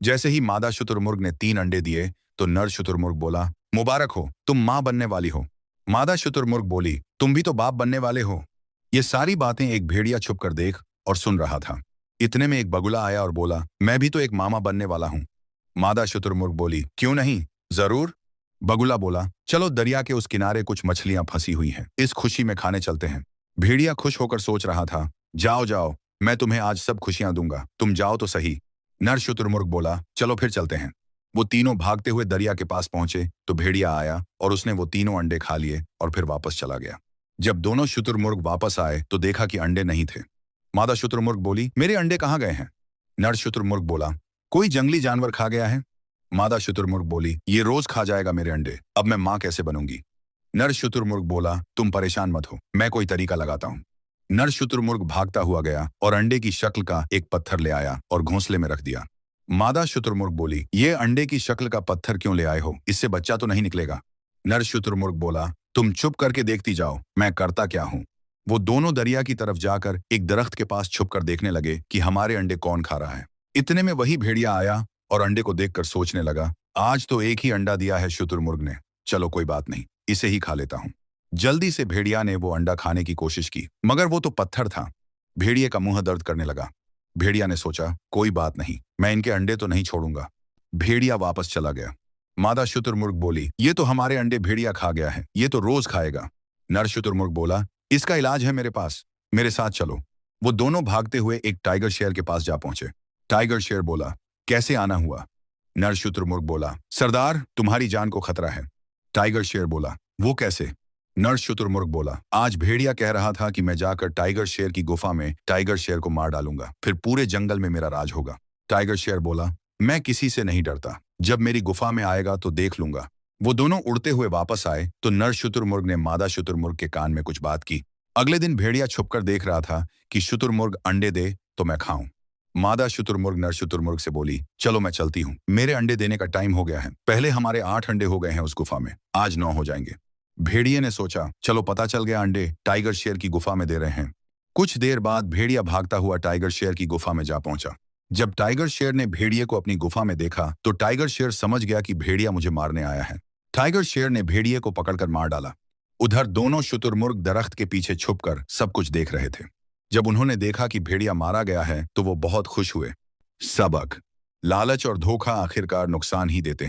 जैसे ही मादा शुतुरमुर्ग ने 3 अंडे दिए तो नर शुतुरमुर्ग बोला, मुबारक हो, तुम माँ बनने वाली हो। मादा शुतुरमुर्ग बोली, तुम भी तो बाप बनने वाले हो। ये सारी बातें एक भेड़िया छुप कर देख और सुन रहा था। इतने में एक बगुला आया और बोला, मैं भी तो एक मामा बनने वाला हूँ। मादा शुतुरमुर्ग बोली, क्यों नहीं, जरूर। बगुला बोला, चलो दरिया के उस किनारे कुछ मछलियां फंसी हुई हैं, इस खुशी में खाने चलते हैं। भेड़िया खुश होकर सोच रहा था, जाओ जाओ, मैं तुम्हें आज सब खुशियां दूंगा, तुम जाओ तो सही। नर शुतुरमुर्ग बोला, चलो फिर चलते हैं। वो तीनों भागते हुए दरिया के पास पहुंचे तो भेड़िया आया और उसने वो तीनों अंडे खा लिए और फिर वापस चला गया। जब दोनों शुतुरमुर्ग वापस आए तो देखा कि अंडे नहीं थे। मादा शुतुरमुर्ग बोली, मेरे अंडे कहाँ गए हैं? नर शुतुरमुर्ग बोला, कोई जंगली जानवर खा गया है। मादा शुतुरमुर्ग बोली, ये रोज खा जाएगा मेरे अंडे, अब मैं माँ कैसे बनूंगी? नर शुतुरमुर्ग बोला, तुम परेशान मत हो, मैं कोई तरीका लगाता हूँ। नर शुतुरमुर्ग भागता हुआ गया और अंडे की शक्ल का एक पत्थर ले आया और घोंसले में रख दिया। मादा शुतुरमुर्ग बोली, ये अंडे की शक्ल का पत्थर क्यों ले आए हो? इससे बच्चा तो नहीं निकलेगा। नर शुतुरमुर्ग बोला, तुम चुप करके देखती जाओ, मैं करता क्या हूँ। वो दोनों दरिया की तरफ जाकर एक दरख्त के पास छुप कर देखने लगे कि हमारे अंडे कौन खा रहा है। इतने में वही भेड़िया आया और अंडे को देखकर सोचने लगा, आज तो एक ही अंडा दिया है शुतुरमुर्ग ने, चलो कोई बात नहीं, इसे ही खा लेता हूँ। जल्दी से भेड़िया ने वो अंडा खाने की कोशिश की, मगर वो तो पत्थर था। भेड़िए का मुंह दर्द करने लगा। भेड़िया ने सोचा, कोई बात नहीं, मैं इनके अंडे तो नहीं छोड़ूंगा। भेड़िया वापस चला गया। मादा शुतुरमुर्ग बोली, ये तो हमारे अंडे भेड़िया खा गया है, ये तो रोज खाएगा। नर शुतुरमुर्ग बोला, इसका इलाज है मेरे पास, मेरे साथ चलो। वो दोनों भागते हुए एक टाइगर शेर के पास जा पहुंचे। टाइगर शेर बोला, कैसे आना हुआ? नर शुतुरमुर्ग बोला, सरदार, तुम्हारी जान को खतरा है। टाइगर शेर बोला, वो कैसे? नर शुतुरमुर्ग बोला, आज भेड़िया कह रहा था कि मैं जाकर टाइगर शेर की गुफा में टाइगर शेर को मार डालूंगा, फिर पूरे जंगल में मेरा राज होगा। टाइगर शेर बोला, मैं किसी से नहीं डरता, जब मेरी गुफा में आएगा तो देख लूंगा। वो दोनों उड़ते हुए वापस आए तो नर शुतुरमुर्ग ने मादा शुतुरमुर्ग के कान में कुछ बात की। अगले दिन भेड़िया छुपकर देख रहा था कि शुतुरमुर्ग अंडे दे तो मैं खाऊं। मादा शुतुरमुर्ग नर शुतुरमुर्ग से बोली, चलो मैं चलती हूँ, मेरे अंडे देने का टाइम हो गया है। पहले हमारे 8 अंडे हो गए हैं उस गुफा में, आज 9 हो जाएंगे। भेड़िए ने सोचा, चलो पता चल गया, अंडे टाइगर शेर की गुफा में दे रहे हैं। कुछ देर बाद भेड़िया भागता हुआ टाइगर शेर की गुफा में जा पहुंचा। जब टाइगर शेर ने भेड़िए को अपनी गुफा में देखा तो टाइगर शेर समझ गया कि भेड़िया मुझे मारने आया है। टाइगर शेर ने भेड़िए को पकड़कर मार डाला। उधर दोनों शुतुरमुर्ग दरख्त के पीछे छुपकर सब कुछ देख रहे थे। जब उन्होंने देखा कि भेड़िया मारा गया है तो वो बहुत खुश हुए। सबक, लालच और धोखा आखिरकार नुकसान ही देते हैं।